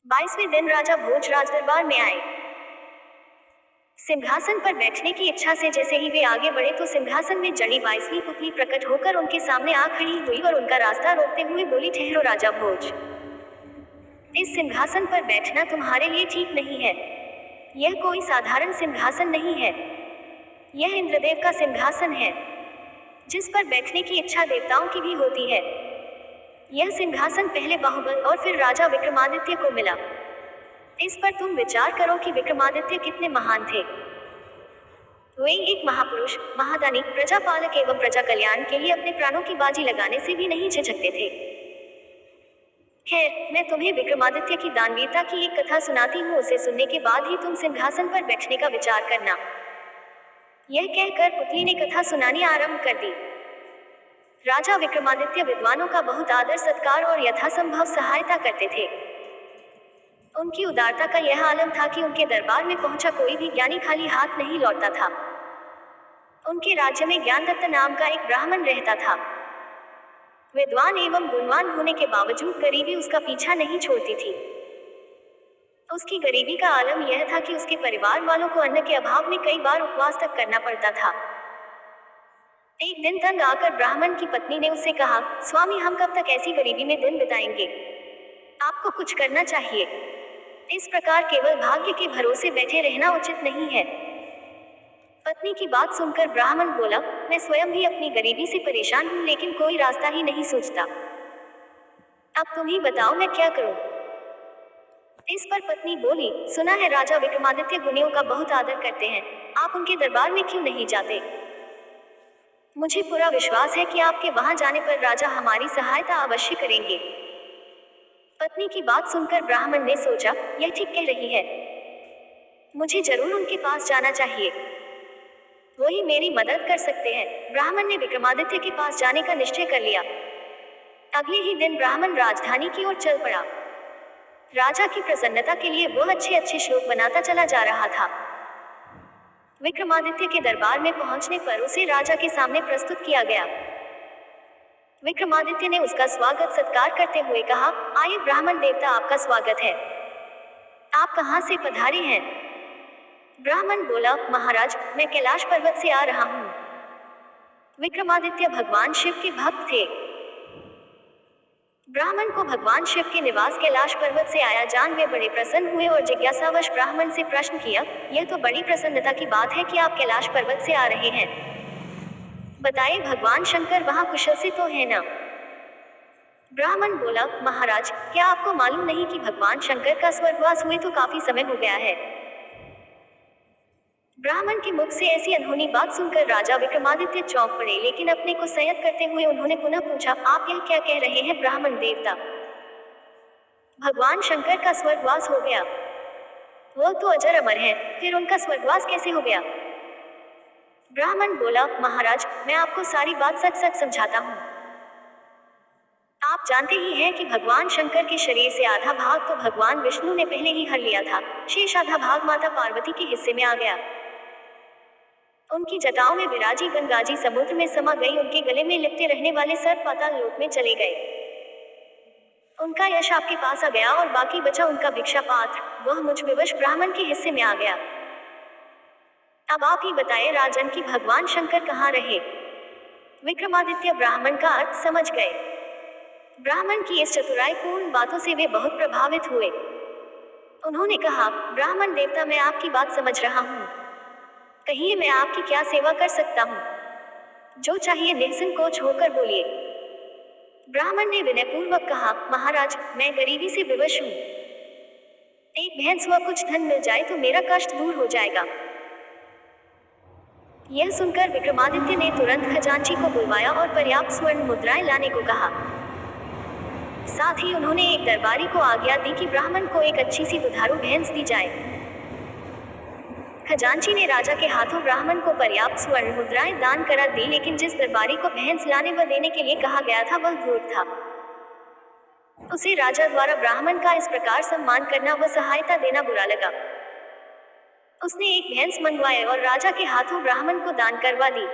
22वें दिन राजा भोज राजदरबार में आए। सिंहासन पर बैठने की इच्छा से जैसे ही वे आगे बढ़े तो सिंहासन में जड़ी 22वीं पुतली प्रकट होकर उनके सामने आ खड़ी हुई और उनका रास्ता रोकते हुए बोली, ठहरो राजा भोज, इस सिंहासन पर बैठना तुम्हारे लिए ठीक नहीं है। यह कोई साधारण सिंहासन नहीं है, यह इंद्रदेव का सिंहासन है, जिस पर बैठने की इच्छा देवताओं की भी होती है। यह सिंहासन पहले बाहुबल और फिर राजा विक्रमादित्य को मिला। इस पर तुम विचार करो कि विक्रमादित्य कितने महान थे। वे एक महापुरुष, महादानी, प्रजापालक एवं प्रजा कल्याण के लिए अपने प्राणों की बाजी लगाने से भी नहीं झिझकते थे। खैर, मैं तुम्हें विक्रमादित्य की दानवीरता की एक कथा सुनाती हूँ, उसे सुनने के बाद ही तुम सिंहासन पर बैठने का विचार करना। यह कहकर पुतली ने कथा सुनानी आरंभ कर दी। राजा विक्रमादित्य विद्वानों का बहुत आदर सत्कार और यथासंभव सहायता करते थे। उनकी उदारता का यह आलम था कि उनके दरबार में पहुंचा कोई भी ज्ञानी खाली हाथ नहीं लौटता था। उनके राज्य में ज्ञानदत्त नाम का एक ब्राह्मण रहता था। विद्वान एवं गुणवान होने के बावजूद गरीबी उसका पीछा नहीं छोड़ती थी। उसकी गरीबी का आलम यह था कि उसके परिवार वालों को अन्न के अभाव में कई बार उपवास तक करना पड़ता था। एक दिन तंग आकर ब्राह्मण की पत्नी ने उससे कहा, स्वामी, हम कब तक ऐसी गरीबी में दिन बिताएंगे? आपको कुछ करना चाहिए। इस प्रकार केवल भाग्य के भरोसे बैठे रहना उचित नहीं है। पत्नी की बात सुनकर ब्राह्मण बोला, मैं स्वयं भी अपनी गरीबी से परेशान हूँ, लेकिन कोई रास्ता ही नहीं सूझता। अब तुम ही बताओ मैं क्या करूँ? इस पर पत्नी बोली, सुना है राजा विक्रमादित्य गुणियों का बहुत आदर करते हैं, आप उनके दरबार में क्यों नहीं जाते? मुझे पूरा विश्वास है कि आपके वहां जाने पर राजा हमारी सहायता अवश्य करेंगे। पत्नी की बात सुनकर ब्राह्मण ने सोचा, यह ठीक कह रही है, मुझे जरूर उनके पास जाना चाहिए, वही मेरी मदद कर सकते हैं। ब्राह्मण ने विक्रमादित्य के पास जाने का निश्चय कर लिया। अगले ही दिन ब्राह्मण राजधानी की ओर चल पड़ा। राजा की प्रसन्नता के लिए वह अच्छे अच्छे श्लोक बनाता चला जा रहा था। विक्रमादित्य के दरबार में पहुंचने पर उसे राजा के सामने प्रस्तुत किया गया। विक्रमादित्य ने उसका स्वागत सत्कार करते हुए कहा, आइए ब्राह्मण देवता, आपका स्वागत है। आप कहाँ से पधारे हैं? ब्राह्मण बोला, महाराज, मैं कैलाश पर्वत से आ रहा हूँ। विक्रमादित्य भगवान शिव के भक्त थे। ब्राह्मण को भगवान शिव के निवास कैलाश पर्वत से आया जान वे बड़े प्रसन्न हुए और जिज्ञासावश ब्राह्मण से प्रश्न किया, यह तो बड़ी प्रसन्नता की बात है कि आप कैलाश पर्वत से आ रहे हैं। बताइए, भगवान शंकर वहां कुशल से तो है ना? ब्राह्मण बोला, महाराज, क्या आपको मालूम नहीं कि भगवान शंकर का स्वर्गवास हुए तो काफी समय हो गया है? ब्राह्मण के मुख से ऐसी अनहोनी बात सुनकर राजा विक्रमादित्य चौंक पड़े, लेकिन अपने को संयत करते हुए उन्होंने पुनः पूछा, आप यह क्या कह रहे हैं ब्राह्मण देवता? भगवान शंकर का स्वर्गवास हो गया? वह तो अजर अमर है, फिर उनका स्वर्गवास कैसे हो गया? ब्राह्मण बोला, महाराज, मैं आपको सारी बात सच सच समझाता हूँ। आप जानते ही हैं कि भगवान शंकर के शरीर से आधा भाग तो भगवान विष्णु ने पहले ही हर लिया था, शेष आधा भाग माता पार्वती के हिस्से में आ गया। उनकी जटाओं में विराजी गंगाजी समुद्र में समा गई, उनके गले में लिपटे रहने वाले सर्प पाताल लोक में चले गए। उनका यश आपके पास आ गया और बाकी बचा उनका भिक्षा पात्र, वह मुझ विवश ब्राह्मण के हिस्से में आ गया। अब आप ही बताएं राजन की भगवान शंकर कहाँ रहे? विक्रमादित्य ब्राह्मण का अर्थ समझ गए। ब्राह्मण की इस चतुराईपूर्ण बातों से वे बहुत प्रभावित हुए। उन्होंने कहा, ब्राह्मण देवता, मैं आपकी बात समझ रहा हूँ, कहिए मैं आपकी क्या सेवा कर सकता हूँ? जो चाहिए निसंकोच होकर बोलिए। ब्राह्मण ने विनयपूर्वक कहा, महाराज, मैं गरीबी से विवश हूँ, एक भैंस व कुछ धन मिल जाए तो मेरा कष्ट दूर हो जाएगा। यह सुनकर विक्रमादित्य ने तुरंत खजांची को बुलवाया और पर्याप्त स्वर्ण मुद्राएं लाने को कहा। साथ ही उन्होंने एक दरबारी को आज्ञा दी कि ब्राह्मण को एक अच्छी सी दुधारू भैंस दी जाए। खजांची ने राजा के हाथों ब्राह्मण को पर्याप्त स्वर्ण मुद्राएं दान करा दी, लेकिन जिस दरबारी को भैंस लाने व देने के लिए कहा गया था वह धूर्त था। उसे राजा द्वारा ब्राह्मण का इस प्रकार सम्मान करना व सहायता देना बुरा लगा। उसने एक भैंस मंगवाई और राजा के हाथों ब्राह्मण को दान करवा दी।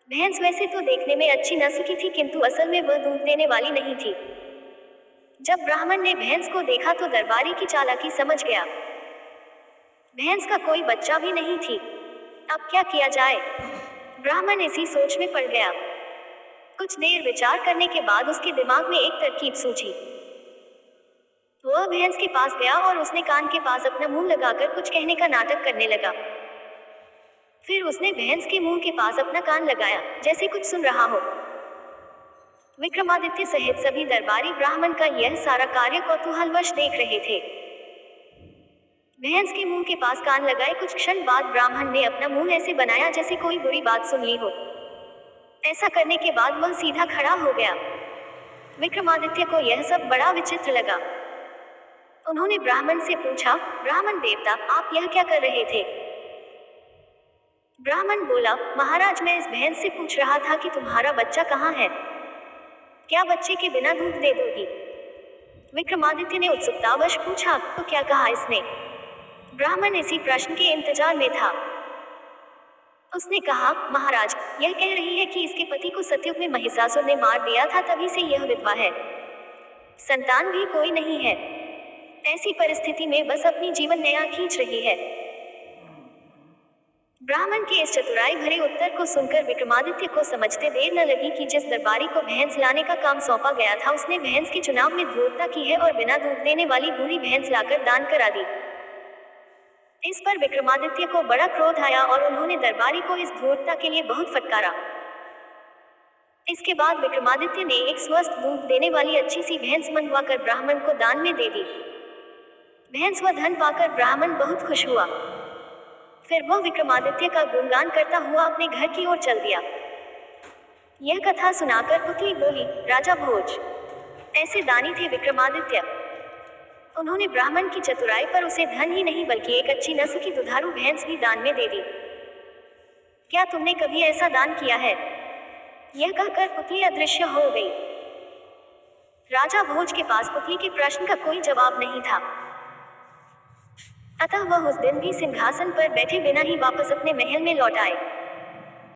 भैंस वैसे तो देखने में अच्छी नस्ल की थी, किंतु असल में वह दूध देने वाली नहीं थी। जब ब्राह्मण ने भैंस को देखा तो दरबारी की चालाकी समझ गया। भैंस का कोई बच्चा भी नहीं थी। अब क्या किया जाए? ब्राह्मण इसी सोच में पड़ गया। कुछ देर विचार करने के बाद उसके दिमाग में एक तरकीब सूझी। वह भैंस के पास गया और उसने कान के पास अपना मुंह लगाकर कुछ कहने का नाटक करने लगा। फिर उसने भैंस के मुंह के पास अपना कान लगाया, जैसे कुछ सुन रहा हो। विक्रमादित्य सहित सभी दरबारी ब्राह्मण का यह सारा कार्य कौतूहलवश देख रहे थे। भैंस के मुंह के पास कान लगाए कुछ क्षण बाद ब्राह्मण ने अपना मुंह ऐसे बनाया जैसे कोई बुरी बात सुन ली हो। ऐसा करने के बाद वह सीधा खड़ा हो गया। विक्रमादित्य को यह सब बड़ा विचित्र लगा। उन्होंने ब्राह्मण से पूछा, ब्राह्मण देवता, आप यह क्या कर रहे थे? ब्राह्मण बोला, महाराज, मैं इस भैंस से पूछ रहा था कि तुम्हारा बच्चा कहाँ है? क्या बच्चे के बिना दूध दे दोगी? विक्रमादित्य ने उत्सुकतावश पूछा, तो क्या कहा इसने? ब्राह्मण इसी प्रश्न के इंतजार में था। उसने कहा, महाराज, यह कह रही है कि इसके पति को सतयुग में महिषासुर ने मार दिया था, तभी से यह विधवा है। संतान भी कोई नहीं है। ऐसी परिस्थिति में बस अपनी जीवन नया खींच रही है। ब्राह्मण के इस चतुराई भरे उत्तर को सुनकर विक्रमादित्य को समझते देर न लगी कि जिस दरबारी को भैंस लाने का काम सौंपा गया था उसने भैंस के चुनाव में धूर्तता की है और बिना दूध देने वाली बूढ़ी भैंस लाकर दान करा दी। इस पर विक्रमादित्य को बड़ा क्रोध आया और उन्होंने दरबारी को इस धूर्तता के लिए बहुत फटकारा। इसके बाद विक्रमादित्य ने एक स्वस्थ दूध देने वाली अच्छी सी भैंस मंगवाकर ब्राह्मण को दान में दे दी। भैंस व धन पाकर ब्राह्मण बहुत खुश हुआ। फिर वह विक्रमादित्य का गुणगान करता हुआ अपने घर की ओर चल दिया। यह कथा सुनाकर पुतली बोली, राजा भोज ऐसे दानी थे विक्रमादित्य। उन्होंने ब्राह्मण की चतुराई पर उसे धन ही नहीं बल्कि एक अच्छी नस्ल की दुधारू भैंस भी दान में दे दी। क्या तुमने कभी ऐसा दान किया है? यह कहकर पुतली अदृश्य हो गई। राजा भोज के पास पुतली के प्रश्न का कोई जवाब नहीं था। अतः वह उस दिन भी सिंहासन पर बैठे बिना ही वापस अपने महल में लौट आए।